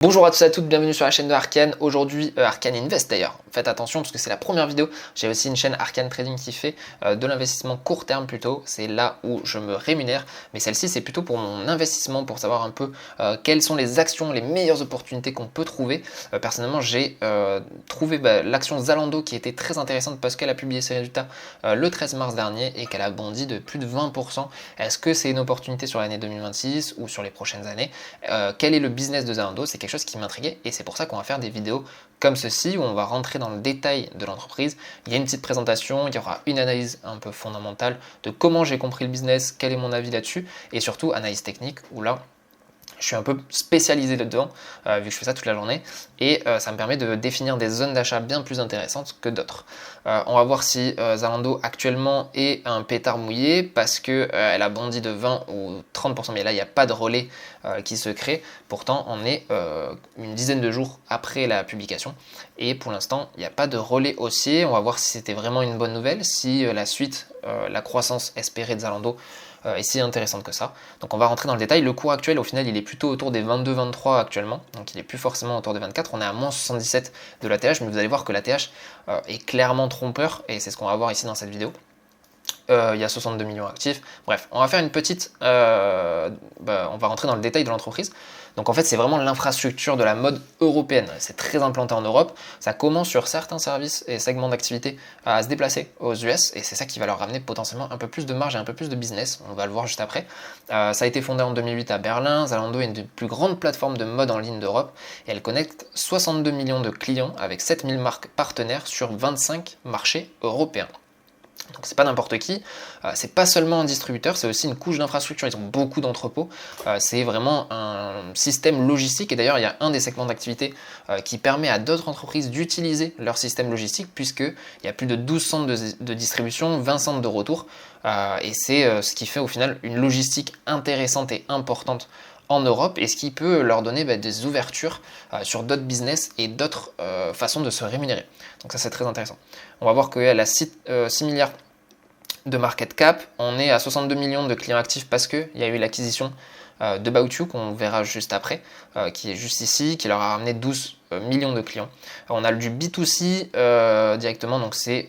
Bonjour à tous et à toutes, bienvenue sur la chaîne de Arcane. Aujourd'hui, Arcane Invest d'ailleurs. Faites attention parce que c'est la première vidéo. J'ai aussi une chaîne Arcane Trading qui fait de l'investissement court terme plutôt. C'est là où je me rémunère. Mais celle-ci, c'est plutôt pour mon investissement, pour savoir un peu quelles sont les actions, les meilleures opportunités qu'on peut trouver. Personnellement, j'ai trouvé l'action Zalando qui était très intéressante parce qu'elle a publié ses résultats le 13 mars dernier et qu'elle a bondi de plus de 20%. Est-ce que c'est une opportunité sur l'année 2026 ou sur les prochaines années? Quel est le business de Zalando? C'est quelque chose qui m'intriguait et c'est pour ça qu'on va faire des vidéos comme ceci où on va rentrer dans le détail de l'entreprise. Il y a une petite présentation, il y aura une analyse un peu fondamentale de comment j'ai compris le business, quel est mon avis là-dessus et surtout analyse technique où là je suis un peu spécialisé là-dedans, vu que je fais ça toute la journée, et ça me permet de définir des zones d'achat bien plus intéressantes que d'autres. On va voir si Zalando actuellement est un pétard mouillé, parce que elle a bondi de 20 ou 30%, mais là il n'y a pas de relais qui se crée. Pourtant, on est une dizaine de jours après la publication, et pour l'instant, il n'y a pas de relais haussier. On va voir si c'était vraiment une bonne nouvelle, si la suite, la croissance espérée de Zalando est si intéressante que ça. Donc on va rentrer dans le détail. Le cours actuel, au final, il est plutôt autour des 22-23 actuellement, donc il est plus forcément autour des 24. On est à moins 77 de l'ATH, mais vous allez voir que l'ATH est clairement trompeur, et c'est ce qu'on va voir ici dans cette vidéo. Il y a 62 millions actifs. Bref, on va faire une petite... on va rentrer dans le détail de l'entreprise. Donc en fait, c'est vraiment l'infrastructure de la mode européenne. C'est très implanté en Europe. Ça commence sur certains services et segments d'activité à se déplacer aux US. Et c'est ça qui va leur ramener potentiellement un peu plus de marge et un peu plus de business. On va le voir juste après. Ça a été fondé en 2008 à Berlin. Zalando est une des plus grandes plateformes de mode en ligne d'Europe. Et elle connecte 62 millions de clients avec 7000 marques partenaires sur 25 marchés européens. Donc c'est pas n'importe qui, c'est pas seulement un distributeur, c'est aussi une couche d'infrastructure, ils ont beaucoup d'entrepôts, c'est vraiment un système logistique, et d'ailleurs il y a un des segments d'activité qui permet à d'autres entreprises d'utiliser leur système logistique, puisqu'il y a plus de 12 centres de distribution, 20 centres de retour, et c'est ce qui fait au final une logistique intéressante et importante en Europe, et ce qui peut leur donner des ouvertures sur d'autres business et d'autres façons de se rémunérer. Donc ça c'est très intéressant. On va voir qu'elle a 6 milliards de market cap, on est à 62 millions de clients actifs parce qu'il y a eu l'acquisition de About You qu'on verra juste après, qui est juste ici, qui leur a ramené 12 millions de clients. On a du B2C directement, donc c'est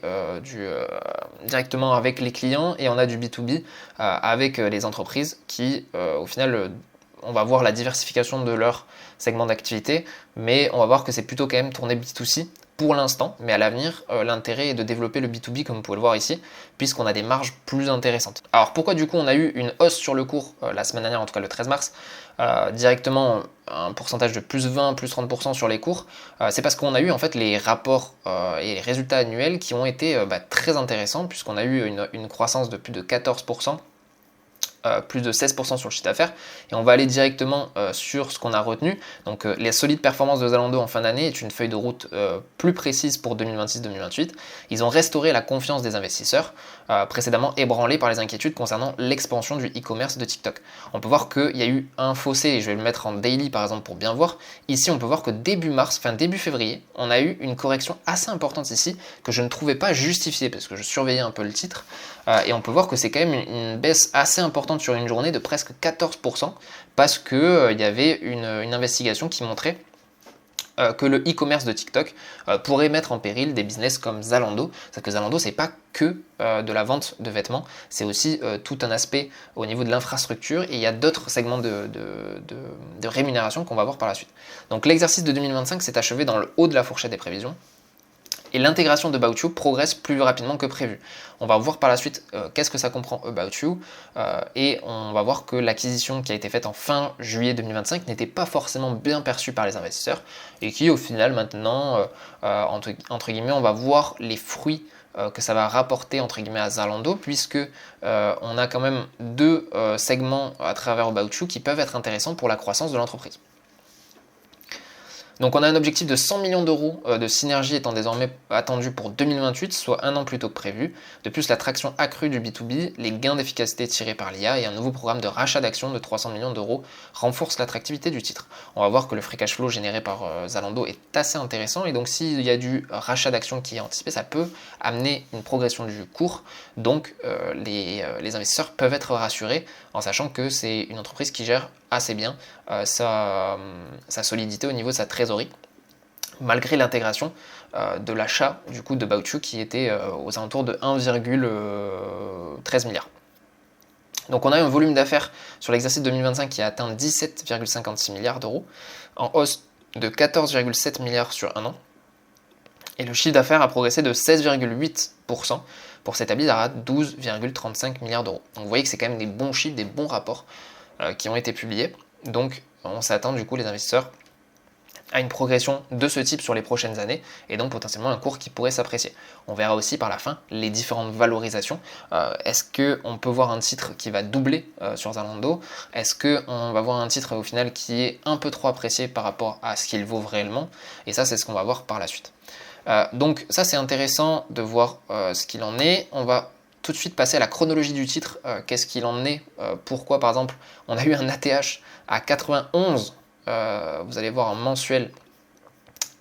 directement avec les clients, et on a du B2B avec les entreprises qui au final on va voir la diversification de leur segment d'activité, mais on va voir que c'est plutôt quand même tourné B2C pour l'instant, mais à l'avenir, l'intérêt est de développer le B2B comme vous pouvez le voir ici, puisqu'on a des marges plus intéressantes. Alors pourquoi du coup on a eu une hausse sur le cours la semaine dernière, en tout cas le 13 mars, directement un pourcentage de plus 20, plus 30% sur les cours, c'est parce qu'on a eu en fait les rapports et les résultats annuels qui ont été très intéressants, puisqu'on a eu une croissance de plus de 14%, plus de 16% sur le chiffre d'affaires, et on va aller directement sur ce qu'on a retenu. Donc les solides performances de Zalando en fin d'année est une feuille de route plus précise pour 2026-2028. Ils ont restauré la confiance des investisseurs, précédemment ébranlés par les inquiétudes concernant l'expansion du e-commerce de TikTok. On peut voir qu'il y a eu un fossé, et je vais le mettre en daily par exemple pour bien voir. Ici on peut voir que début février, on a eu une correction assez importante ici, que je ne trouvais pas justifiée, parce que je surveillais un peu le titre, et on peut voir que c'est quand même une baisse assez importante sur une journée de presque 14%, parce que il y avait une investigation qui montrait que le e-commerce de TikTok pourrait mettre en péril des business comme Zalando. C'est que Zalando, c'est pas que de la vente de vêtements, c'est aussi tout un aspect au niveau de l'infrastructure, et il y a d'autres segments de rémunération qu'on va voir par la suite. Donc l'exercice de 2025 s'est achevé dans le haut de la fourchette des prévisions, et l'intégration de About You progresse plus rapidement que prévu. On va voir par la suite qu'est-ce que ça comprend About You, et on va voir que l'acquisition qui a été faite en fin juillet 2025 n'était pas forcément bien perçue par les investisseurs, et qui au final maintenant, entre guillemets, on va voir les fruits que ça va rapporter entre guillemets à Zalando, puisque on a quand même deux segments à travers About You qui peuvent être intéressants pour la croissance de l'entreprise. Donc on a un objectif de 100 millions d'euros de synergie étant désormais attendu pour 2028, soit un an plus tôt que prévu. De plus, la traction accrue du B2B, les gains d'efficacité tirés par l'IA et un nouveau programme de rachat d'actions de 300 millions d'euros renforcent l'attractivité du titre. On va voir que le free cash flow généré par Zalando est assez intéressant, et donc s'il y a du rachat d'actions qui est anticipé, ça peut amener une progression du cours. Donc les investisseurs peuvent être rassurés en sachant que c'est une entreprise qui gère assez bien sa solidité au niveau de sa trésorerie, malgré l'intégration de l'achat du coup de Baochu qui était aux alentours de 1,13 milliard. Donc on a eu un volume d'affaires sur l'exercice 2025 qui a atteint 17,56 milliards d'euros, en hausse de 14,7 milliards sur un an. Et le chiffre d'affaires a progressé de 16,8% pour s'établir à 12,35 milliards d'euros. Donc vous voyez que c'est quand même des bons chiffres, des bons rapports qui ont été publiés. Donc on s'attend du coup les investisseurs à une progression de ce type sur les prochaines années et donc potentiellement un cours qui pourrait s'apprécier. On verra aussi par la fin les différentes valorisations. Est-ce qu'on peut voir un titre qui va doubler sur Zalando? Est-ce qu'on va voir un titre au final qui est un peu trop apprécié par rapport à ce qu'il vaut réellement? Et ça, c'est ce qu'on va voir par la suite. Donc ça, c'est intéressant de voir ce qu'il en est. On va tout de suite passer à la chronologie du titre. Qu'est-ce qu'il en est? Pourquoi, par exemple, on a eu un ATH à 91? Vous allez voir en mensuel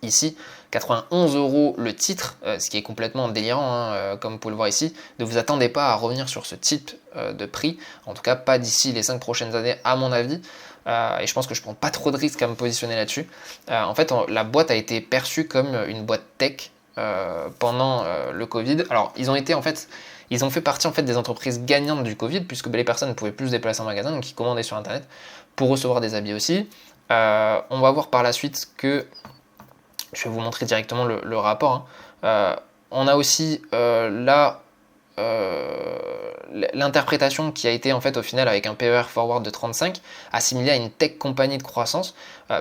ici, 91 € le titre, ce qui est complètement délirant, comme vous pouvez le voir ici. Ne vous attendez pas à revenir sur ce type de prix, en tout cas pas d'ici les 5 prochaines années à mon avis, et je pense que je prends pas trop de risques à me positionner là-dessus. En fait, la boîte a été perçue comme une boîte tech pendant le Covid. Alors ils ont fait partie en fait des entreprises gagnantes du Covid, puisque les personnes ne pouvaient plus se déplacer en magasin, donc ils commandaient sur internet pour recevoir des habits aussi. On va voir par la suite que, je vais vous montrer directement le rapport, on a aussi l'interprétation qui a été en fait au final avec un PER forward de 35 assimilé à une tech compagnie de croissance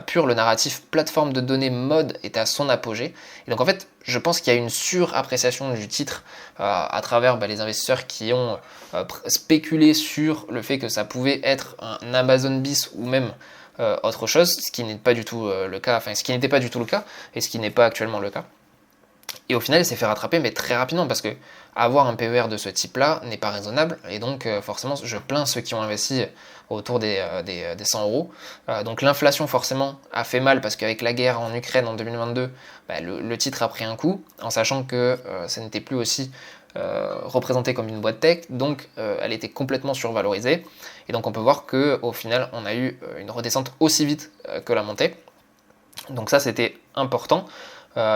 pure. Le narratif plateforme de données mode est à son apogée, et donc en fait je pense qu'il y a une surappréciation du titre à travers les investisseurs qui ont spéculé sur le fait que ça pouvait être un Amazon bis ou même autre chose, ce qui n'est pas du tout le cas, enfin ce qui n'était pas du tout le cas et ce qui n'est pas actuellement le cas. Et au final, il s'est fait rattraper, mais très rapidement, parce que avoir un PER de ce type-là n'est pas raisonnable, et donc forcément, je plains ceux qui ont investi autour des 100 €. Donc l'inflation, forcément, a fait mal, parce qu'avec la guerre en Ukraine en 2022, le titre a pris un coup, en sachant que ça n'était plus aussi représentée comme une boîte tech, donc elle était complètement survalorisée, et donc on peut voir qu'au final on a eu une redescente aussi vite que la montée, donc ça c'était important.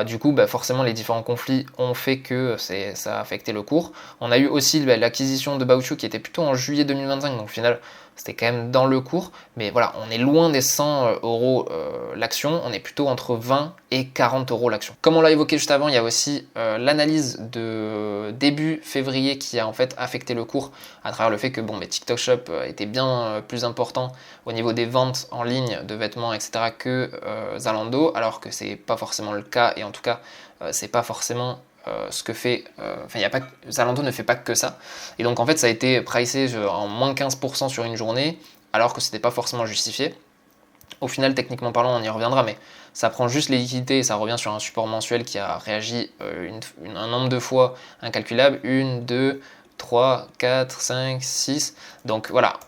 Du coup, forcément, les différents conflits ont fait que ça a affecté le cours. On a eu aussi l'acquisition de Baochu qui était plutôt en juillet 2025, donc au final, c'était quand même dans le cours. Mais voilà, on est loin des 100 € l'action, on est plutôt entre 20 et 40 € l'action. Comme on l'a évoqué juste avant, il y a aussi l'analyse de début février qui a en fait affecté le cours à travers le fait que TikTok Shop était bien plus important au niveau des ventes en ligne de vêtements, etc. que Zalando, alors que c'est pas forcément le cas, et en tout cas, c'est pas forcément ce que fait. Zalando ne fait pas que ça. Et donc en fait, ça a été pricé en moins 15% sur une journée, alors que c'était pas forcément justifié. Au final, techniquement parlant, on y reviendra, mais ça prend juste les liquidités et ça revient sur un support mensuel qui a réagi un nombre de fois incalculable. 1, 2, 3, 4, 5, 6. Donc voilà,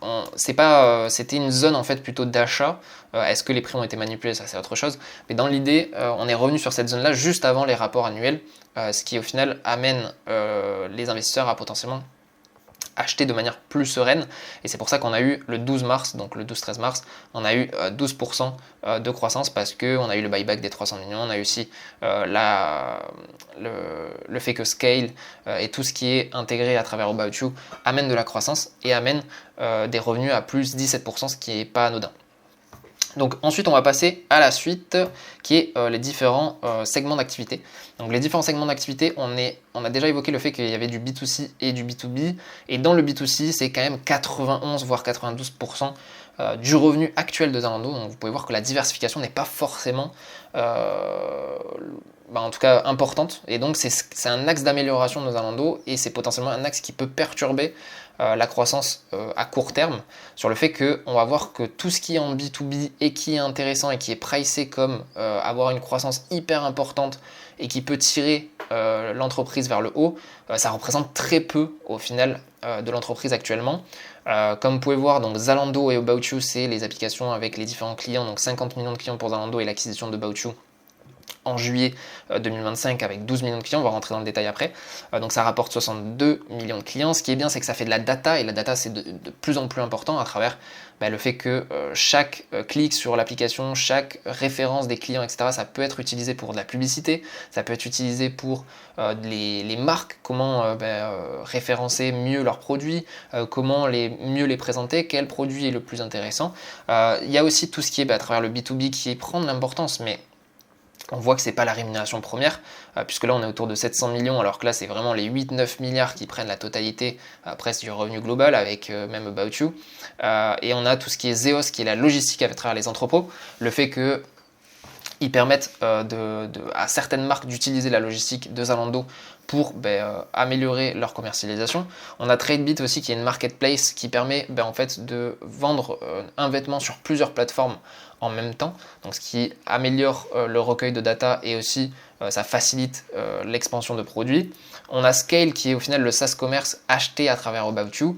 c'était une zone en fait plutôt d'achat. Est-ce que les prix ont été manipulés? Ça c'est autre chose. Mais dans l'idée, on est revenu sur cette zone-là juste avant les rapports annuels, ce qui au final amène les investisseurs à potentiellement acheter de manière plus sereine, et c'est pour ça qu'on a eu le 12 mars, donc le 12-13 mars, on a eu 12% de croissance, parce qu'on a eu le buyback des 300 millions, on a eu aussi le fait que Scale et tout ce qui est intégré à travers About You amène de la croissance et amène des revenus à plus 17%, ce qui n'est pas anodin. Donc ensuite on va passer à la suite qui est les différents segments d'activité. Donc les différents segments d'activité, on a déjà évoqué le fait qu'il y avait du B2C et du B2B, et dans le B2C c'est quand même 91 voire 92% du revenu actuel de Zalando. Donc vous pouvez voir que la diversification n'est pas forcément en tout cas importante, et donc c'est un axe d'amélioration de Zalando, et c'est potentiellement un axe qui peut perturber la croissance à court terme, sur le fait qu'on va voir que tout ce qui est en B2B et qui est intéressant et qui est pricé comme avoir une croissance hyper importante et qui peut tirer l'entreprise vers le haut, ça représente très peu au final de l'entreprise actuellement. Comme vous pouvez voir, donc Zalando et About You, c'est les applications avec les différents clients, donc 50 millions de clients pour Zalando et l'acquisition de About You en juillet 2025 avec 12 millions de clients, on va rentrer dans le détail après. Donc ça rapporte 62 millions de clients. Ce qui est bien, c'est que ça fait de la data, et la data c'est de plus en plus important à travers le fait que chaque clic sur l'application, chaque référence des clients, etc., ça peut être utilisé pour de la publicité, ça peut être utilisé pour les marques, comment référencer mieux leurs produits, comment mieux les présenter, quel produit est le plus intéressant. Il y a aussi tout ce qui est à travers le B2B qui prend de l'importance, mais on voit que c'est pas la rémunération première, puisque là on est autour de 700 millions, alors que là c'est vraiment les 8-9 milliards qui prennent la totalité presque du revenu global, avec même About You. Et on a tout ce qui est Zeos, qui est la logistique à travers les entrepôts, le fait que ils permettent à certaines marques d'utiliser la logistique de Zalando pour améliorer leur commercialisation. On a TradeBit aussi, qui est une marketplace qui permet en fait de vendre un vêtement sur plusieurs plateformes en même temps, donc ce qui améliore le recueil de data, et aussi ça facilite l'expansion de produits. On a Scale, qui est au final le SaaS commerce acheté à travers About You,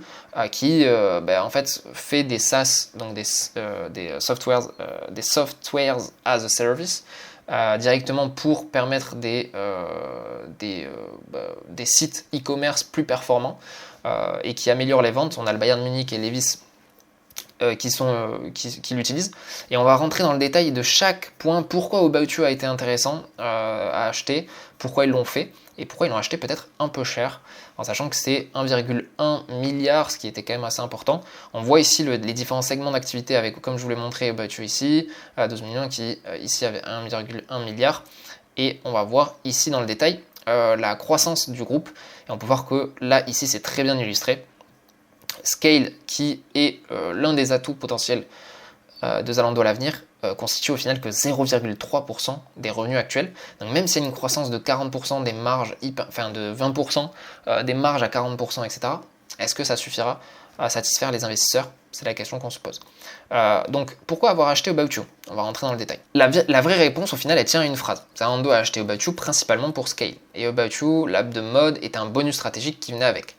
qui en fait fait des SaaS, donc des softwares as a service, directement pour permettre des sites e-commerce plus performants et qui améliorent les ventes. On a le Bayern Munich et Levi's qui l'utilisent, et on va rentrer dans le détail de chaque point, pourquoi About You a été intéressant à acheter, pourquoi ils l'ont fait, et pourquoi ils l'ont acheté peut-être un peu cher, en sachant que c'est 1,1 milliard, ce qui était quand même assez important. On voit ici les différents segments d'activité avec, comme je vous l'ai montré, About You ici, 12 millions, qui ici avait 1,1 milliard, et on va voir ici dans le détail la croissance du groupe, et on peut voir que là, ici, c'est très bien illustré. Scale, qui est l'un des atouts potentiels de Zalando à l'avenir, constitue au final que 0,3% des revenus actuels. Donc même s'il y a une croissance de 40% des marges, de 20% des marges à 40%, etc., est-ce que ça suffira à satisfaire les investisseurs? C'est la question qu'on se pose. Donc pourquoi avoir acheté About You? On va rentrer dans le détail. La vraie réponse au final, elle tient à une phrase. Zalando a acheté About You principalement pour Scale. Et About You, l'app de mode, est un bonus stratégique qui venait avec.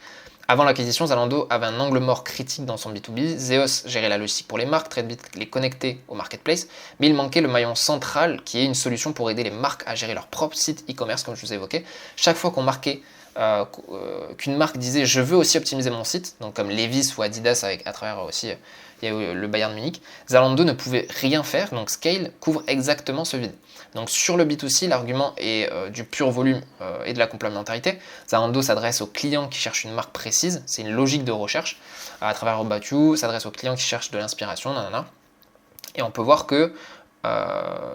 Avant l'acquisition, Zalando avait un angle mort critique dans son B2B. Zeos gérait la logistique pour les marques, TradeBit les connectait au marketplace, mais il manquait le maillon central, qui est une solution pour aider les marques à gérer leur propre site e-commerce, comme je vous ai évoqué. Chaque fois qu'on marquait qu'une marque disait « je veux aussi optimiser mon site », donc comme Levi's ou Adidas, à travers aussi il y a eu le Bayern Munich, Zalando ne pouvait rien faire, donc Scale couvre exactement ce vide. Donc sur le B2C, l'argument est du pur volume et de la complémentarité. Zalando s'adresse aux clients qui cherchent une marque précise, c'est une logique de recherche. À travers About You, s'adresse aux clients qui cherchent de l'inspiration, nanana. Et on peut voir que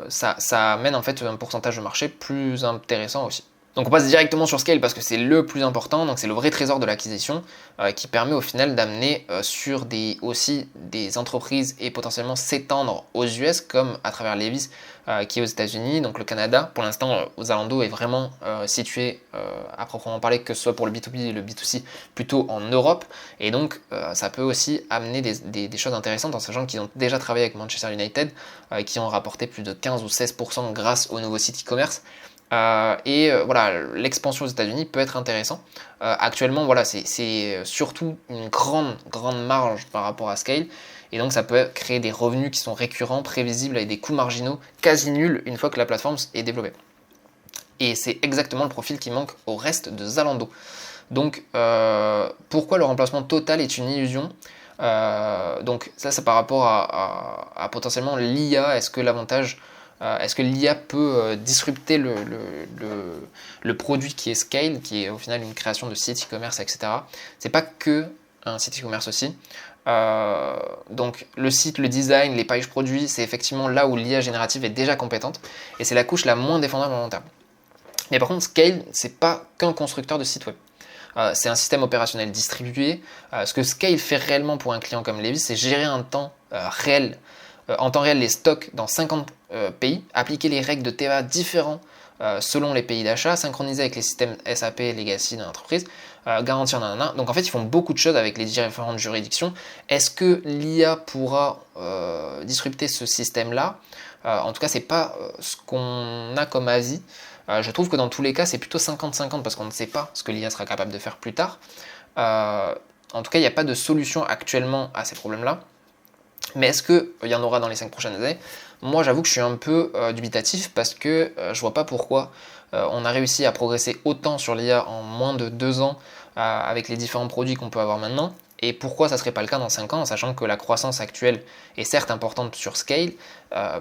ça amène en fait un pourcentage de marché plus intéressant aussi. Donc on passe directement sur Scale parce que c'est le plus important, donc c'est le vrai trésor de l'acquisition qui permet au final d'amener sur aussi des entreprises et potentiellement s'étendre aux US, comme à travers Levi's qui est aux États-Unis, donc le Canada. Pour l'instant, Zalando est vraiment situé à proprement parler, que ce soit pour le B2B et le B2C, plutôt en Europe, et donc ça peut aussi amener des choses intéressantes en sachant qu'ils ont déjà travaillé avec Manchester United qui ont rapporté plus de 15 ou 16% grâce au nouveau site e-commerce. Voilà, l'expansion aux États-Unis peut être intéressant. Actuellement, voilà, c'est surtout une grande marge par rapport à Scale, et donc ça peut créer des revenus qui sont récurrents, prévisibles, avec des coûts marginaux quasi nuls une fois que la plateforme est développée. Et c'est exactement le profil qui manque au reste de Zalando. Donc, pourquoi le remplacement total est une illusion? Donc ça, c'est par rapport à potentiellement l'IA. Est-ce que l'IA peut disrupter le produit qui est Scale, qui est au final une création de site e-commerce, etc. C'est pas que un site e-commerce aussi. Donc le site, le design, les pages produits, c'est effectivement là où l'IA générative est déjà compétente, et c'est la couche la moins défendable à long terme. Mais par contre, Scale, c'est pas qu'un constructeur de site web. C'est un système opérationnel distribué. Ce que Scale fait réellement pour un client comme Levi's, c'est gérer en temps réel les stocks dans 50 pays, appliquer les règles de TVA différents selon les pays d'achat, synchroniser avec les systèmes SAP Legacy de l'entreprise, garantir nanana. Donc en fait, ils font beaucoup de choses avec les différentes juridictions. Est-ce que l'IA pourra disrupter ce système-là? En tout cas, c'est pas ce qu'on a comme avis. Je trouve que dans tous les cas, c'est plutôt 50-50 parce qu'on ne sait pas ce que l'IA sera capable de faire plus tard. En tout cas, il n'y a pas de solution actuellement à ces problèmes-là. Mais est-ce qu'il y en aura dans les 5 prochaines années? moi j'avoue que je suis un peu dubitatif parce que je vois pas pourquoi on a réussi à progresser autant sur l'IA en moins de 2 ans avec les différents produits qu'on peut avoir maintenant, et pourquoi ça serait pas le cas dans 5 ans, en sachant que la croissance actuelle est certes importante sur Scale,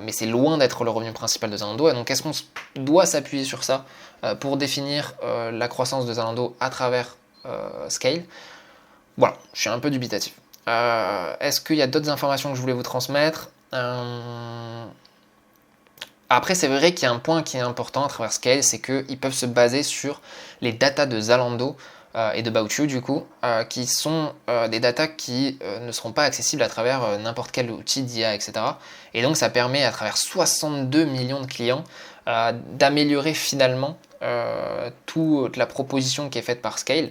mais c'est loin d'être le revenu principal de Zalando, et donc est-ce qu'on doit s'appuyer sur ça pour définir la croissance de Zalando à travers Scale? Voilà, je suis un peu dubitatif. Est-ce qu'il y a d'autres informations que je voulais vous transmettre? Après, c'est vrai qu'il y a un point qui est important à travers Scale, c'est qu'ils peuvent se baser sur les datas de Zalando et de About You, du coup, qui sont des datas qui ne seront pas accessibles à travers n'importe quel outil d'IA, etc. Et donc, ça permet, à travers 62 millions de clients, d'améliorer finalement toute la proposition qui est faite par Scale.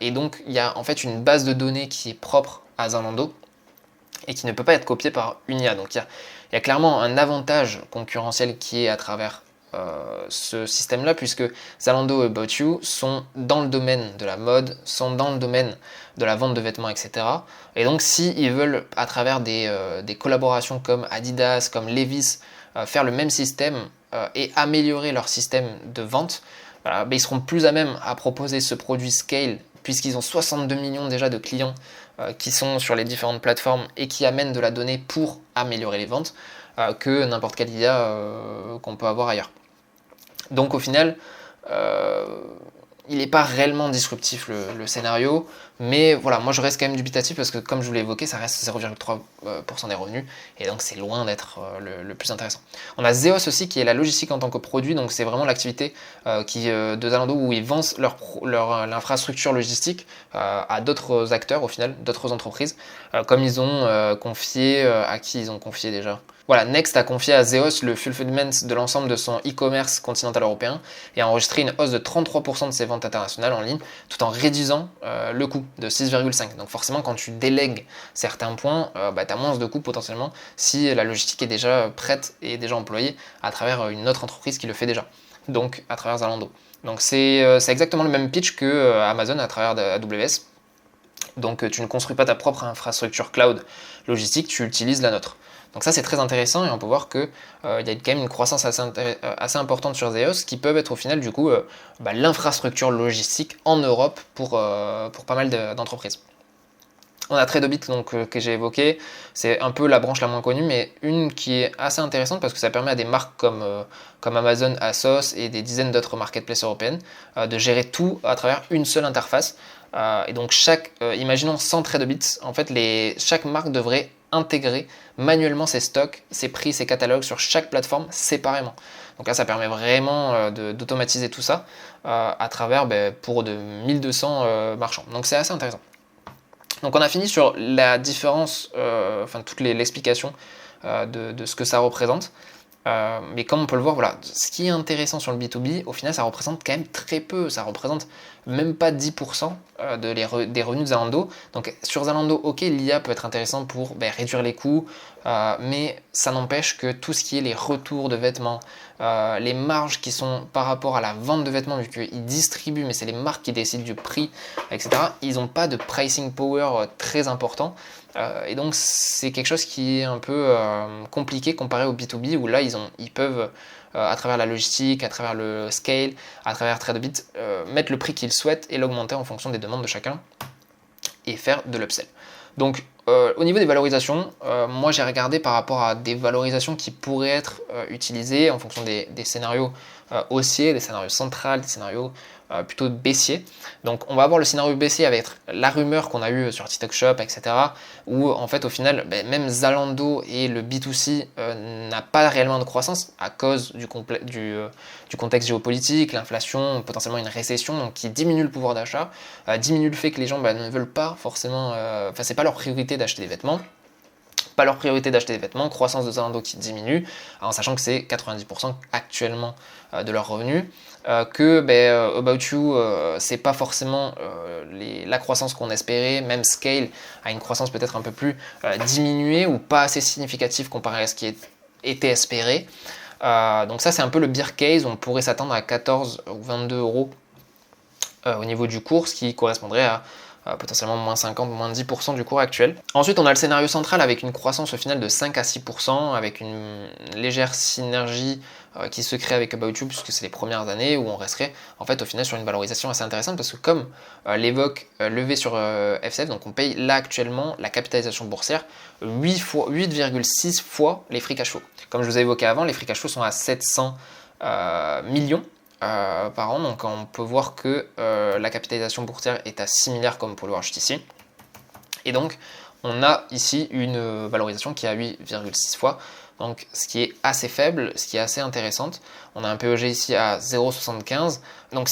Et donc, il y a en fait une base de données qui est propre à Zalando et qui ne peut pas être copiée par une IA. Donc, il y a clairement un avantage concurrentiel qui est à travers ce système-là, puisque Zalando et About You sont dans le domaine de la mode, sont dans le domaine de la vente de vêtements, etc. Et donc, s'ils veulent, à travers des collaborations comme Adidas, comme Levi's, faire le même système et améliorer leur système de vente, ben, ils seront plus à même à proposer ce produit Scale, puisqu'ils ont 62 millions déjà de clients qui sont sur les différentes plateformes et qui amènent de la donnée pour améliorer les ventes, que n'importe quelle IA qu'on peut avoir ailleurs. Donc au final, il n'est pas réellement disruptif le scénario, mais voilà, moi je reste quand même dubitatif parce que comme je vous l'ai évoqué, ça reste 0,3% des revenus, et donc c'est loin d'être le plus intéressant. On a Zeos aussi qui est la logistique en tant que produit, donc c'est vraiment l'activité de Zalando où ils vendent l'infrastructure logistique à d'autres acteurs au final, d'autres entreprises, comme ils ont confié, à qui ils ont confié déjà. Voilà, Next a confié à Zeos le fulfillment de l'ensemble de son e-commerce continental européen et a enregistré une hausse de 33% de ses ventes internationales en ligne, tout en réduisant le coût de 6,5. Donc forcément, quand tu délègues certains points, tu as moins de coûts potentiellement si la logistique est déjà prête et déjà employée à travers une autre entreprise qui le fait déjà, donc à travers Zalando. Donc c'est exactement le même pitch que Amazon à travers AWS. Donc tu ne construis pas ta propre infrastructure cloud logistique, tu utilises la nôtre. Donc ça c'est très intéressant et on peut voir qu'il y a quand même une croissance assez importante sur Zeos qui peuvent être au final du coup l'infrastructure logistique en Europe pour pas mal d'entreprises. On a Tradebit donc, que j'ai évoqué, c'est un peu la branche la moins connue, mais une qui est assez intéressante parce que ça permet à des marques comme Amazon, ASOS et des dizaines d'autres marketplaces européennes de gérer tout à travers une seule interface. Et donc imaginons sans Tradebit, en fait chaque marque devrait intégrer manuellement ses stocks, ses prix, ses catalogues sur chaque plateforme séparément. Donc là ça permet vraiment d'automatiser tout ça à travers pour de 1200 marchands. Donc c'est assez intéressant. Donc on a fini sur la différence, toute l'explication de ce que ça représente. Mais comme on peut le voir, voilà, ce qui est intéressant sur le B2B, au final, ça représente quand même très peu. Ça représente même pas 10% des revenus de Zalando. Donc sur Zalando, ok, l'IA peut être intéressant pour réduire les coûts, mais ça n'empêche que tout ce qui est les retours de vêtements, les marges qui sont par rapport à la vente de vêtements, vu qu'ils distribuent, mais c'est les marques qui décident du prix, etc., ils n'ont pas de pricing power très important. Et donc c'est quelque chose qui est un peu compliqué comparé au B2B où là ils peuvent à travers la logistique, à travers le scale, à travers Tradebit mettre le prix qu'ils souhaitent et l'augmenter en fonction des demandes de chacun et faire de l'upsell. Donc au niveau des valorisations, moi j'ai regardé par rapport à des valorisations qui pourraient être utilisées en fonction des scénarios haussiers, des scénarios centrales, des scénarios plutôt baissiers. Donc on va avoir le scénario baissier avec la rumeur qu'on a eue sur TikTok Shop, etc. Où en fait au final, même Zalando et le B2C n'a pas réellement de croissance à cause du contexte géopolitique, l'inflation, potentiellement une récession, donc qui diminue le pouvoir d'achat, diminue le fait que les gens ne veulent pas forcément, c'est pas leur priorité d'acheter des vêtements. Pas leur priorité d'acheter des vêtements, croissance de Zalando qui diminue, en sachant que c'est 90% actuellement de leurs revenus, que About You, c'est pas forcément la croissance qu'on espérait, même Scale a une croissance peut-être un peu plus diminuée ou pas assez significative comparé à ce qui était espéré. Donc ça c'est un peu le bear case, on pourrait s'attendre à 14 ou 22 euros au niveau du cours, ce qui correspondrait à potentiellement moins 50, moins 10% du cours actuel. Ensuite, on a le scénario central avec une croissance au final de 5 à 6%, avec une légère synergie qui se crée avec About You, puisque c'est les premières années où on resterait en fait au final sur une valorisation assez intéressante, parce que comme l'évoque levé sur FCF, donc on paye là actuellement la capitalisation boursière 8,6 fois les free cash flow. Comme je vous ai évoqué avant, les free cash flow sont à 700 millions par an, donc on peut voir que la capitalisation boursière est à 6 milliards comme vous pouvez le voir juste ici, et donc on a ici une valorisation qui est à 8,6 fois, donc ce qui est assez faible, ce qui est assez intéressante. On a un PEG ici à 0,75, donc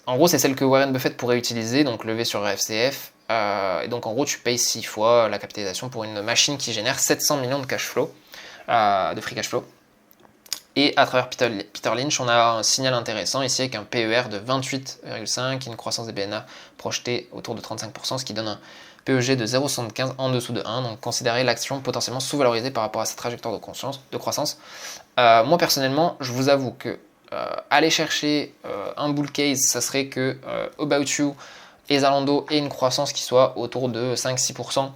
en gros c'est celle que Warren Buffett pourrait utiliser, donc levé sur FCF, et donc en gros tu payes 6 fois la capitalisation pour une machine qui génère 700 millions de cash flow, de free cash flow. Et à travers Peter Lynch, on a un signal intéressant ici avec un PER de 28,5, une croissance des BNA projetée autour de 35%, ce qui donne un PEG de 0,75 en dessous de 1, donc considérer l'action potentiellement sous-valorisée par rapport à sa trajectoire de croissance. Moi personnellement, je vous avoue que aller chercher un bull case, ça serait que About You et Zalando aient une croissance qui soit autour de 5-6%,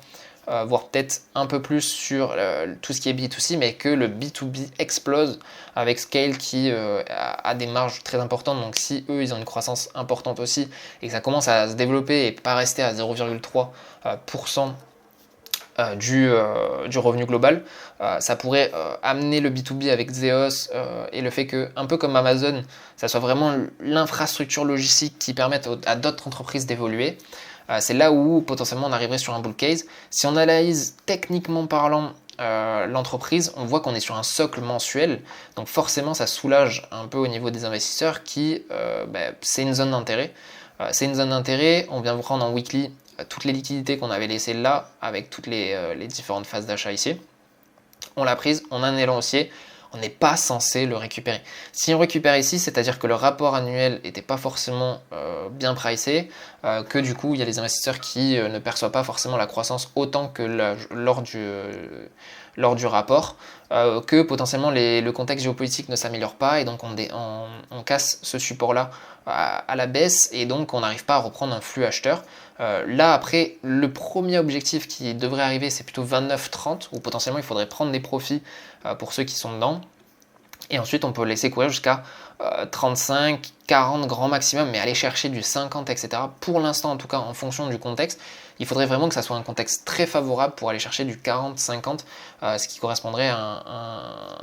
voire peut-être un peu plus sur tout ce qui est B2C, mais que le B2B explose avec Scale qui a des marges très importantes. Donc si eux, ils ont une croissance importante aussi et que ça commence à se développer et pas rester à 0,3% du revenu global, ça pourrait amener le B2B avec Zeos et le fait que, un peu comme Amazon, ça soit vraiment l'infrastructure logistique qui permette à d'autres entreprises d'évoluer. C'est là où potentiellement on arriverait sur un bull case. Si on analyse techniquement parlant l'entreprise, on voit qu'on est sur un socle mensuel, donc forcément ça soulage un peu au niveau des investisseurs qui, c'est une zone d'intérêt. C'est une zone d'intérêt, on vient vous prendre en weekly toutes les liquidités qu'on avait laissées là, avec toutes les différentes phases d'achat ici. On l'a prise, on a un élan haussier, on n'est pas censé le récupérer. Si on récupère ici, c'est-à-dire que le rapport annuel n'était pas forcément bien pricé, que du coup il y a des investisseurs qui ne perçoivent pas forcément la croissance autant que lors du rapport, que potentiellement le contexte géopolitique ne s'améliore pas et donc on casse ce support-là à la baisse et donc on n'arrive pas à reprendre un flux acheteur. Là après, le premier objectif qui devrait arriver c'est plutôt 29-30 où potentiellement il faudrait prendre des profits pour ceux qui sont dedans. Et ensuite, on peut laisser courir jusqu'à 35, 40 grand maximum, mais aller chercher du 50, etc. Pour l'instant, en tout cas, en fonction du contexte, il faudrait vraiment que ça soit un contexte très favorable pour aller chercher du 40, 50, ce qui correspondrait à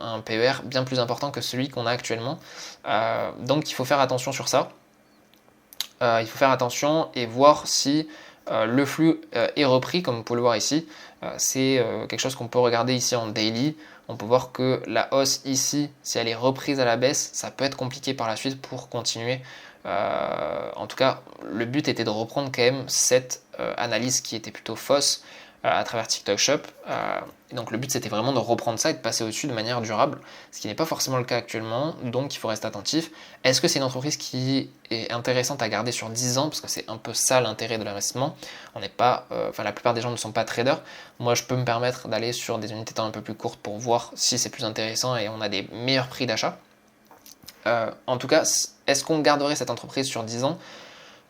un PER bien plus important que celui qu'on a actuellement. Donc, il faut faire attention sur ça. Il faut faire attention et voir si le flux est repris, comme vous pouvez le voir ici. C'est quelque chose qu'on peut regarder ici en daily. On peut voir que la hausse ici, si elle est reprise à la baisse, ça peut être compliqué par la suite pour continuer. En tout cas, le but était de reprendre quand même cette analyse qui était plutôt fausse à travers TikTok Shop. Et donc le but c'était vraiment de reprendre ça et de passer au-dessus de manière durable, ce qui n'est pas forcément le cas actuellement, donc il faut rester attentif. Est-ce que c'est une entreprise qui est intéressante à garder sur 10 ans, parce que c'est un peu ça l'intérêt de l'investissement. On n'est pas, la plupart des gens ne sont pas traders. Moi je peux me permettre d'aller sur des unités de temps un peu plus courtes pour voir si c'est plus intéressant et on a des meilleurs prix d'achat. En tout cas, est-ce qu'on garderait cette entreprise sur 10 ans ?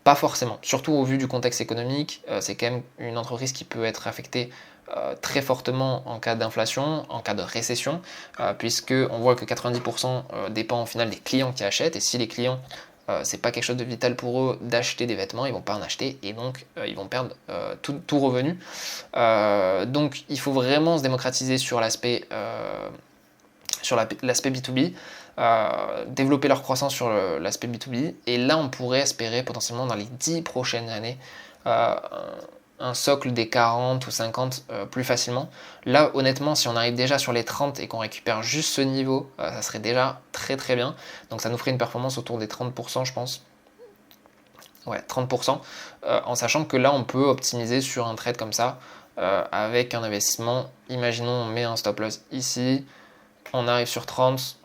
Pas forcément, surtout au vu du contexte économique, c'est quand même une entreprise qui peut être affectée très fortement en cas d'inflation, en cas de récession, puisque on voit que 90% dépend au final des clients qui achètent, et si les clients, c'est pas quelque chose de vital pour eux d'acheter des vêtements, ils vont pas en acheter, et donc ils vont perdre tout revenu. Donc il faut vraiment se démocratiser sur l'aspect B2B, développer leur croissance sur l'aspect B2B, et là on pourrait espérer potentiellement dans les 10 prochaines années un socle des 40 ou 50 plus facilement. Là honnêtement si on arrive déjà sur les 30 et qu'on récupère juste ce niveau, ça serait déjà très très bien, donc ça nous ferait une performance autour des 30% je pense. Ouais, 30%, en sachant que là on peut optimiser sur un trade comme ça, avec un investissement, imaginons on met un stop loss ici, on arrive sur 30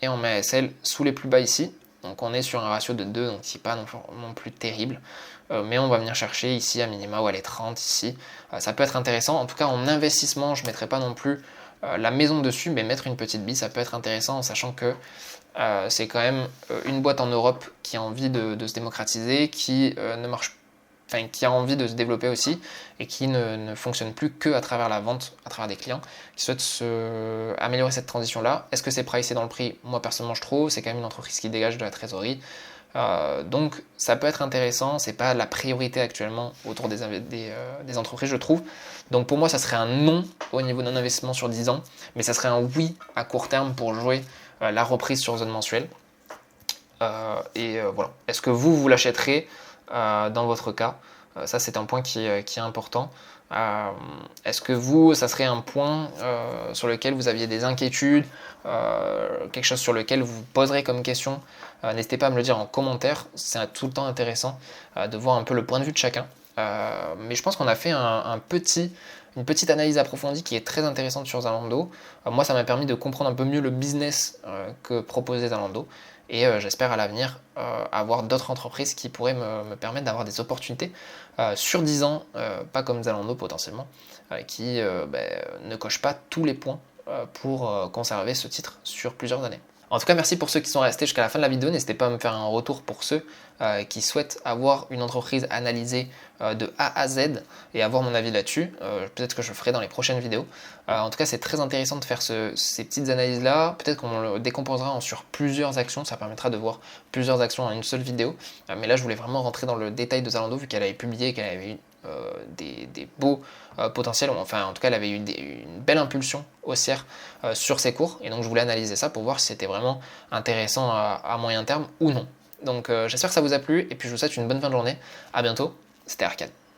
et on met ASL sous les plus bas ici, donc on est sur un ratio de 2, donc c'est pas non plus terrible, mais on va venir chercher ici à minima ou à les 30 ici, ça peut être intéressant. En tout cas en investissement je ne mettrai pas non plus la maison dessus, mais mettre une petite bille ça peut être intéressant en sachant que c'est quand même une boîte en Europe qui a envie de se démocratiser, qui ne marche enfin, qui a envie de se développer aussi et qui ne fonctionne plus que à travers la vente, à travers des clients, qui souhaitent améliorer cette transition-là. Est-ce que c'est pricé dans le prix? Moi personnellement je trouve, c'est quand même une entreprise qui dégage de la trésorerie. Donc ça peut être intéressant, c'est pas la priorité actuellement autour des entreprises je trouve. Donc pour moi ça serait un non au niveau d'un investissement sur 10 ans, mais ça serait un oui à court terme pour jouer la reprise sur zone mensuelle. Voilà. Est-ce que vous l'achèterez dans votre cas? Ça c'est un point qui est important. Est-ce que vous, ça serait un point sur lequel vous aviez des inquiétudes, quelque chose sur lequel vous poserez comme question? N'hésitez pas à me le dire en commentaire, c'est tout le temps intéressant de voir un peu le point de vue de chacun. Mais je pense qu'on a fait une petite analyse approfondie qui est très intéressante sur Zalando. Moi, ça m'a permis de comprendre un peu mieux le business que proposait Zalando. Et j'espère à l'avenir avoir d'autres entreprises qui pourraient me permettre d'avoir des opportunités sur 10 ans, pas comme Zalando potentiellement, qui ne coche pas tous les points pour conserver ce titre sur plusieurs années. En tout cas, merci pour ceux qui sont restés jusqu'à la fin de la vidéo. N'hésitez pas à me faire un retour pour ceux qui souhaitent avoir une entreprise analysée de A à Z et avoir mon avis là-dessus. Peut-être que je le ferai dans les prochaines vidéos. En tout cas, c'est très intéressant de faire ces petites analyses-là. Peut-être qu'on le décomposera sur plusieurs actions. Ça permettra de voir plusieurs actions en une seule vidéo. Mais là, je voulais vraiment rentrer dans le détail de Zalando vu qu'elle avait publié, qu'elle avait eu des beaux potentiels, enfin en tout cas elle avait eu une belle impulsion haussière sur ses cours, et donc je voulais analyser ça pour voir si c'était vraiment intéressant à moyen terme ou non. Donc j'espère que ça vous a plu, et puis je vous souhaite une bonne fin de journée, à bientôt, c'était Arcane.